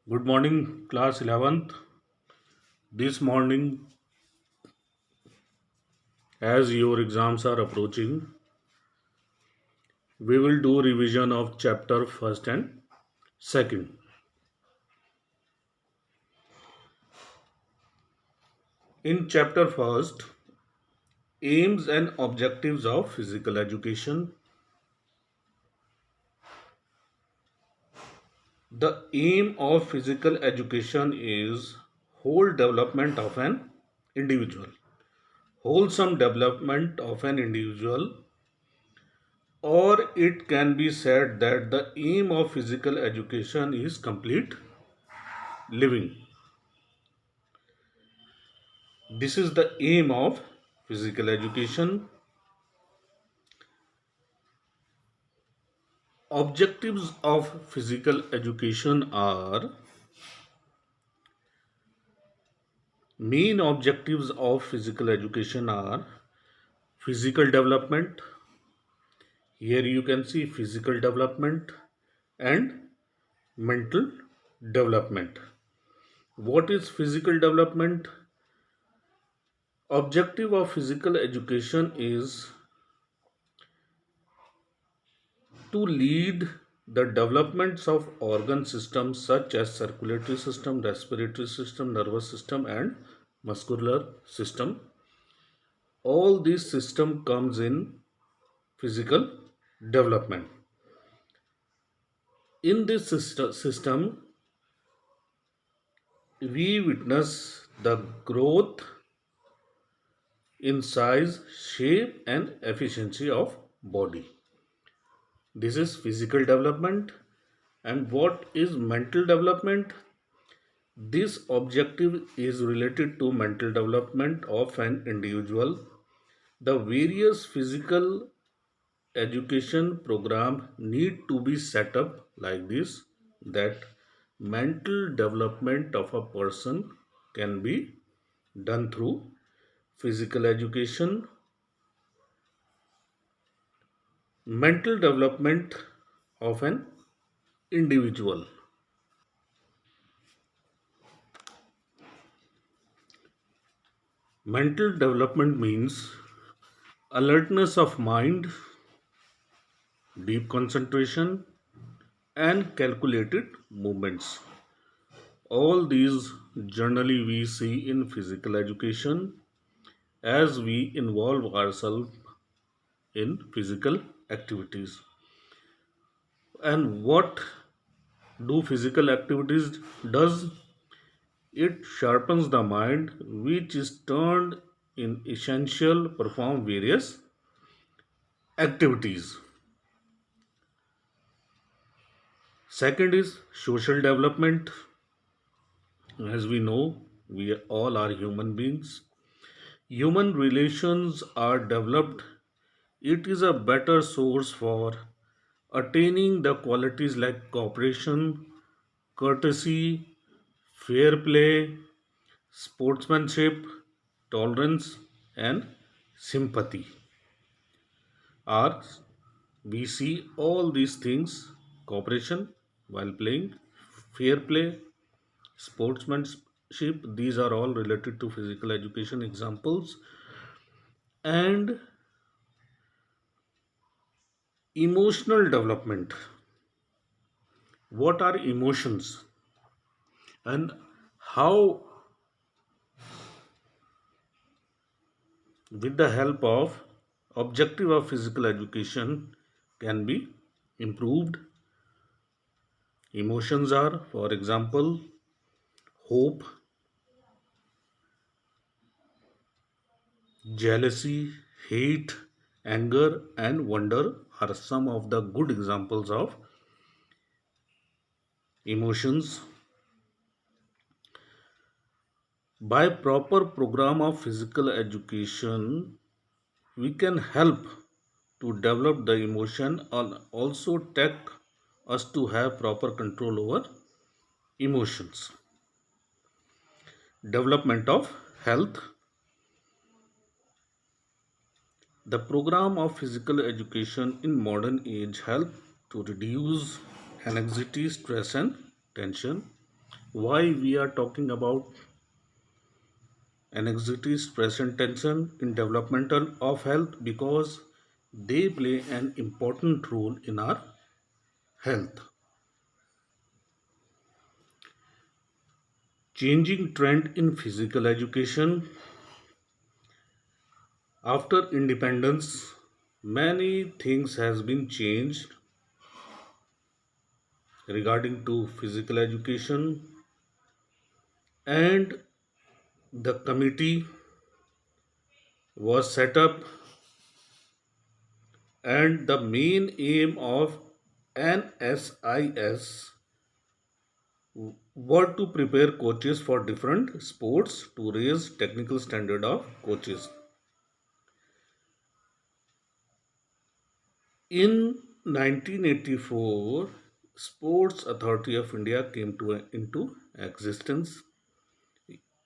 Good morning, class 11th. This morning, as your exams are approaching, we will do revision of chapter first and second. In chapter first, aims and objectives of physical education. The aim of physical education is whole development of an individual. Wholesome development of an individual, or it can be said that the aim of physical education is complete living. This is the aim of physical education. Objectives of physical education are main objectives of physical education are physical development. Here you can see physical development and mental development. What is physical development? Objective of physical education is to lead the developments of organ systems such as circulatory system, respiratory system, nervous system and muscular system. All these system comes in physical development. In this system we witness the growth in size, shape and efficiency of body. This is physical development. And what is mental development? This objective is related to mental development of an individual. The various physical education program need to be set up like this, that mental development of a person can be done through physical education. Mental development of an individual. Mental development means alertness of mind, deep concentration and calculated movements. All these generally we see in physical education as we involve ourselves in physical activities. And what do physical activities does? It sharpens the mind, which is turned in essential perform various activities. Second is social development. As we know, we all are human beings. Human relations are developed. It is a better source for attaining the qualities like cooperation, courtesy, fair play, sportsmanship, tolerance, and sympathy. Are we see all these things: cooperation while playing, fair play, sportsmanship. These are all related to physical education examples. And emotional development. What are emotions and how, with the help of objective of physical education, can be improved? Emotions are, for example, hope, jealousy, hate, anger and wonder are some of the good examples of emotions. By proper program of physical education, we can help to develop the emotion and also take us to have proper control over emotions. Development of health. The program of physical education in modern age help to reduce anxiety, stress and tension. Why we are talking about anxiety, stress and tension in developmental of health? Because they play an important role in our health. Changing trend in physical education. After independence, many things has been changed regarding to physical education, and the committee was set up, and the main aim of NSIS were to prepare coaches for different sports to raise technical standard of coaches. In 1984, Sports Authority of India came into existence.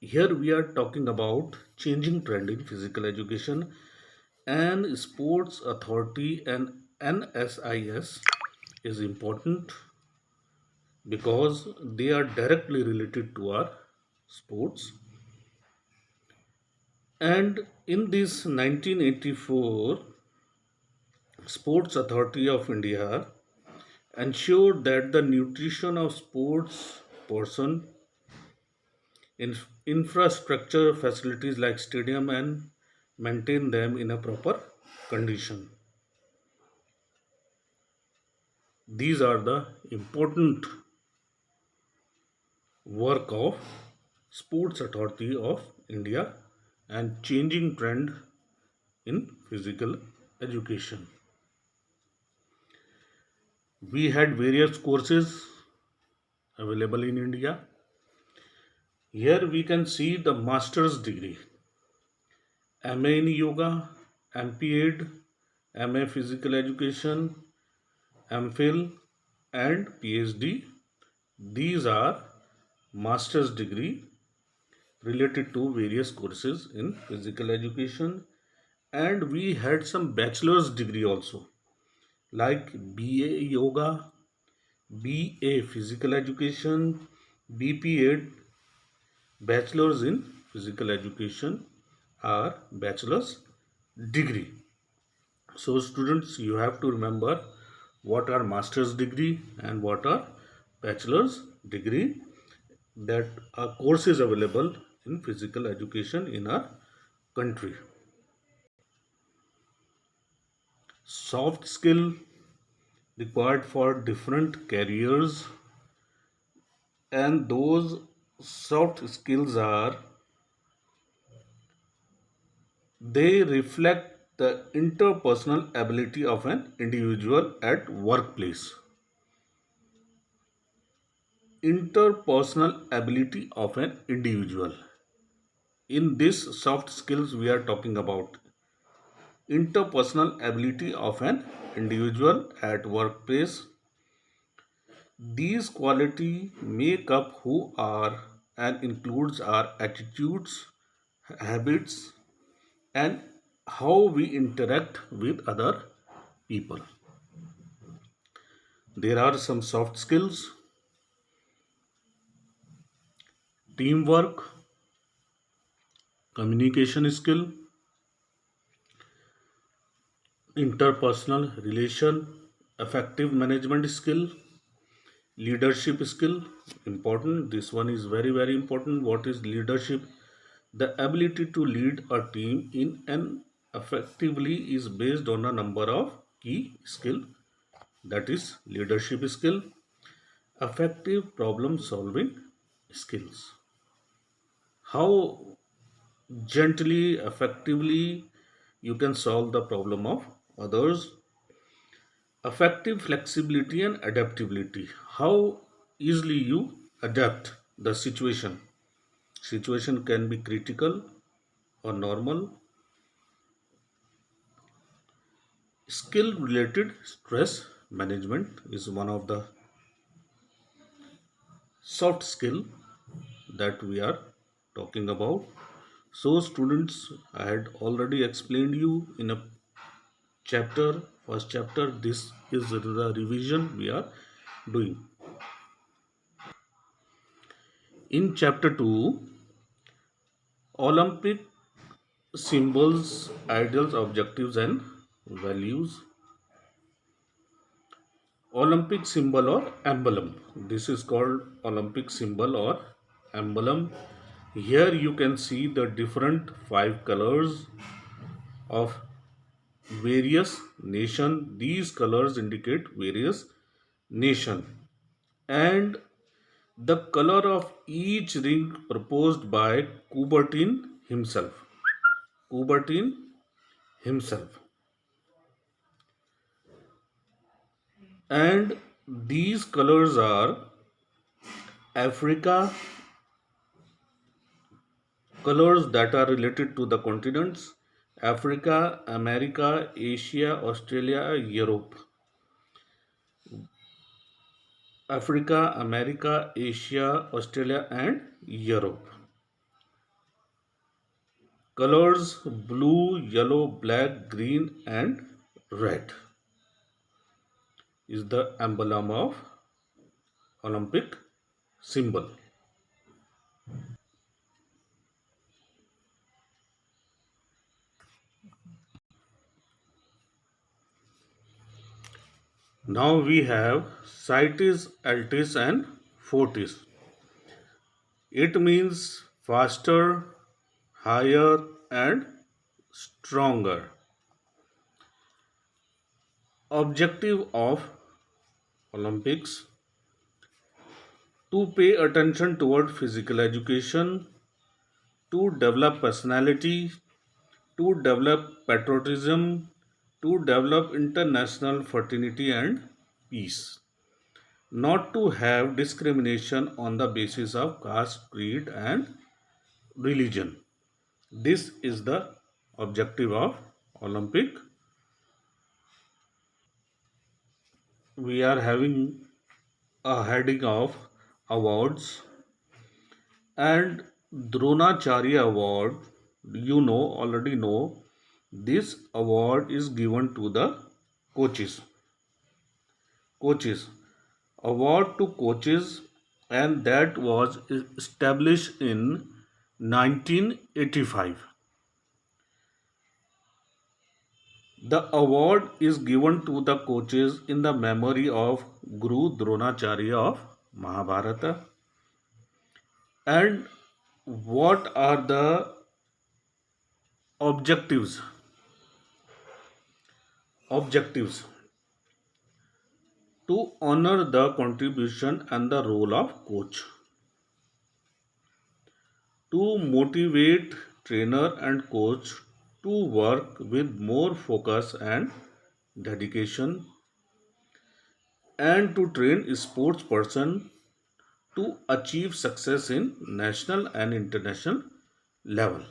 Here we are talking about changing trend in physical education, and Sports Authority and NSIS is important because they are directly related to our sports. And in this 1984, Sports Authority of India ensured that the nutrition of sports person in infrastructure facilities like stadium and maintain them in a proper condition. These are the important work of Sports Authority of India and changing trend in physical education. We had various courses available in India. Here we can see the master's degree, MA in yoga, MPEd, MA physical education, MPhil and PhD. These are master's degree related to various courses in physical education, and we had some bachelor's degree also like BA yoga, BA physical education, BPEd. Bachelor's in physical education are bachelor's degree. So students, you have to remember what are master's degree and what are bachelor's degree, that are courses available in physical education in our country. Soft skill required for different careers, and those soft skills are, they reflect the interpersonal ability of an individual at workplace. Interpersonal ability of an individual. In this soft skills we are talking about interpersonal ability of an individual at workplace. These quality make up who are and includes our attitudes, habits and how we interact with other people. There are some soft skills: teamwork, communication skill, interpersonal relation, effective management skill, leadership skill. Important, this one is very very important. What is leadership? The ability to lead a team in an effectively is based on a number of key skill, that is leadership skill. Effective problem solving skills, how gently, effectively you can solve the problem of others. Effective flexibility and adaptability, how easily you adapt the situation. Situation can be critical or normal. Skill related stress management is one of the soft skill that we are talking about. So students, I had already explained you in a chapter, first chapter. This is the revision we are doing. In chapter 2, Olympic symbols, ideals, objectives, and values. Olympic symbol or emblem. This is called Olympic symbol or emblem. Here you can see the different five colors of various nation. These colors indicate various nation, and the color of each ring proposed by Coubertin himself. Coubertin himself. And these colors are Africa, colors that are related to the continents Africa, America, Asia, Australia, Europe. Africa, America, Asia, Australia, and Europe. Colors blue, yellow, black, green, and red is the emblem of Olympic symbol. Now we have cities, altis, and fortis. It means faster, higher, and stronger. Objective of Olympics: to pay attention toward physical education, to develop personality, to develop patriotism, to develop international fraternity and peace, not to have discrimination on the basis of caste, creed, and religion. This is the objective of Olympic. We are having a heading of awards, and Dronacharya Award, already know, this award is given to the coaches. Coaches. Award to coaches, and that was established in 1985. The award is given to the coaches in the memory of Guru Dronacharya of Mahabharata. And what are the objectives? Objectives: to honor the contribution and the role of coach, to motivate trainer and coach to work with more focus and dedication, and to train sports person to achieve success in national and international level.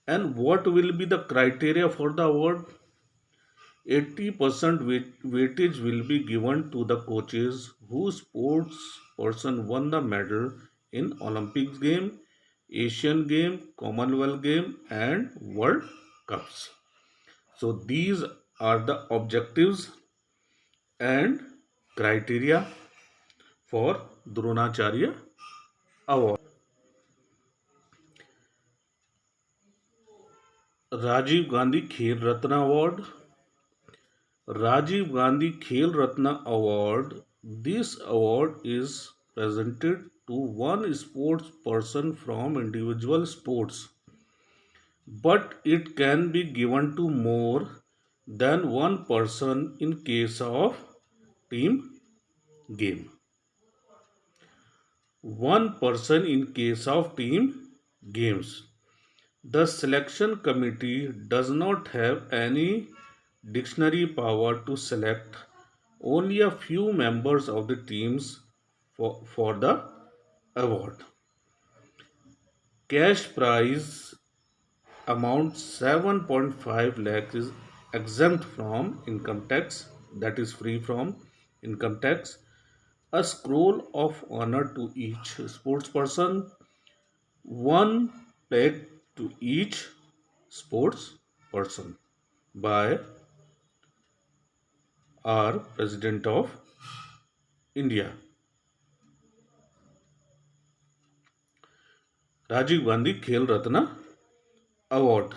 And what will be the criteria for the award? 80% weightage will be given to the coaches whose sports person won the medal in Olympics game, Asian game, Commonwealth game, and World Cups. So these are the objectives and criteria for Dronacharya Award. Rajiv Gandhi Khel Ratna Award. Rajiv Gandhi Khel Ratna Award. This award is presented to one sports person from individual sports, but it can be given to more than one person in case of team game. One person in case of team games. The selection committee does not have any dictionary power to select only a few members of the teams for the award. Cash prize amount 7.5 lakhs is exempt from income tax, that is free from income tax. A scroll of honor to each sports person, one plaque to each sports person by our President of India. Rajiv Gandhi खेल रत्न award.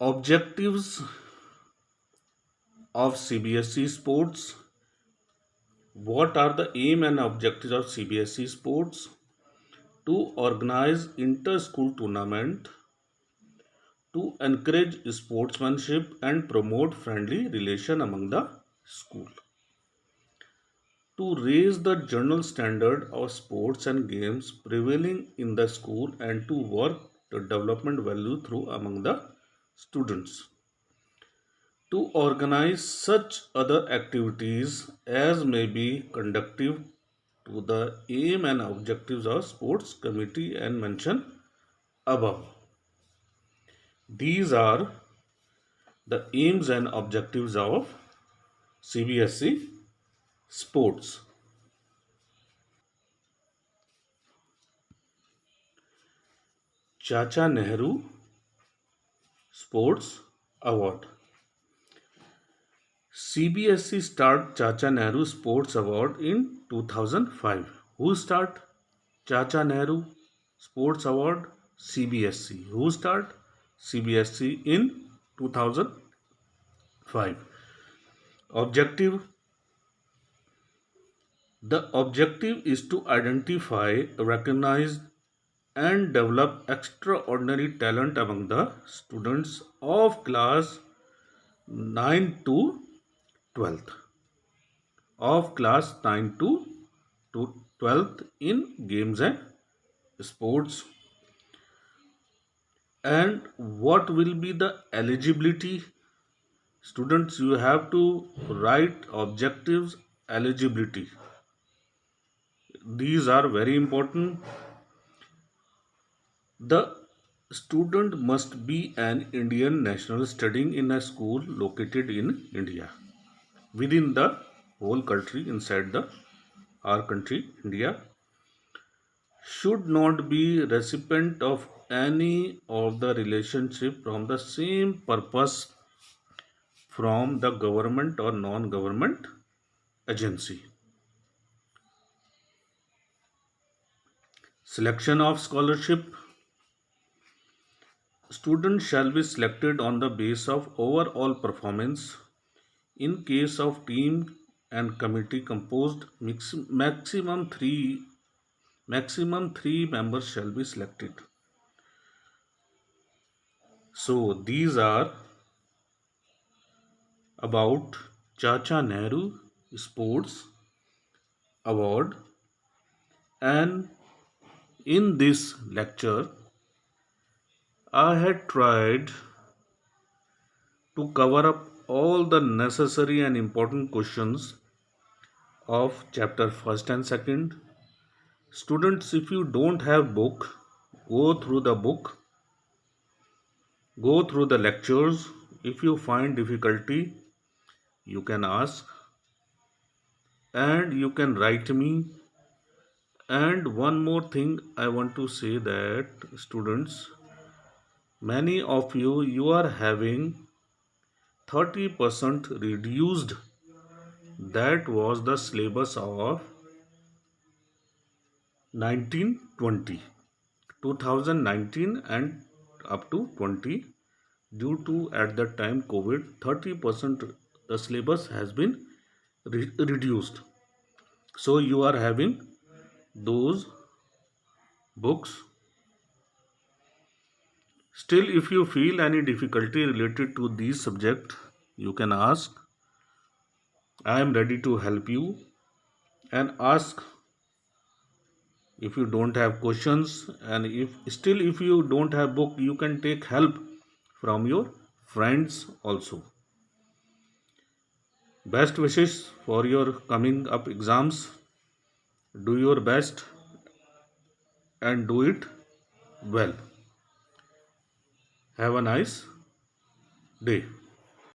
Objectives of CBSE sports. What are the aim and objectives of CBSE sports? To organize inter-school tournament, to encourage sportsmanship and promote friendly relation among the school, to raise the general standard of sports and games prevailing in the school and to work the development value through among the students, to organize such other activities as may be conducive to the aim and objectives of sports committee and mentioned above. These are the aims and objectives of CBSE sports. Chacha Nehru Sports Award. CBSE start Chacha Nehru Sports Award in 2005. Who start Chacha Nehru Sports Award? CBSE. Who start? CBSE in 2005. Objective. The objective is to identify, recognize and develop extraordinary talent among the students of class 9 to 12th. Of class 9 to 12th in games and sports. And what will be the eligibility? Students, you have to write objectives, eligibility. These are very important. The student must be an Indian national studying in a school located in India, within the whole country, inside the our country India, should not be recipient of any of the relationship from the same purpose from the government or non-government agency. Selection of scholarship. Students shall be selected on the basis of overall performance. In case of team and committee composed, maximum three members shall be selected. So these are about Chacha Nehru Sports Award, and in this lecture I had tried to cover up all the necessary and important questions of chapter 1st and 2nd. Students, if you don't have book, go through the book, go through the lectures. If you find difficulty, you can ask and you can write me. And one more thing I want to say that students, many of you are having 30% reduced. That was the syllabus of 1920, 2019 and up to 20. Due to at that time COVID, 30% the syllabus has been reduced. So you are having those books. Still, if you feel any difficulty related to these subject, you can ask. I am ready to help you, and ask if you don't have questions, and if you don't have book, you can take help from your friends also. Best wishes for your coming up exams. Do your best and do it well. Have a nice day.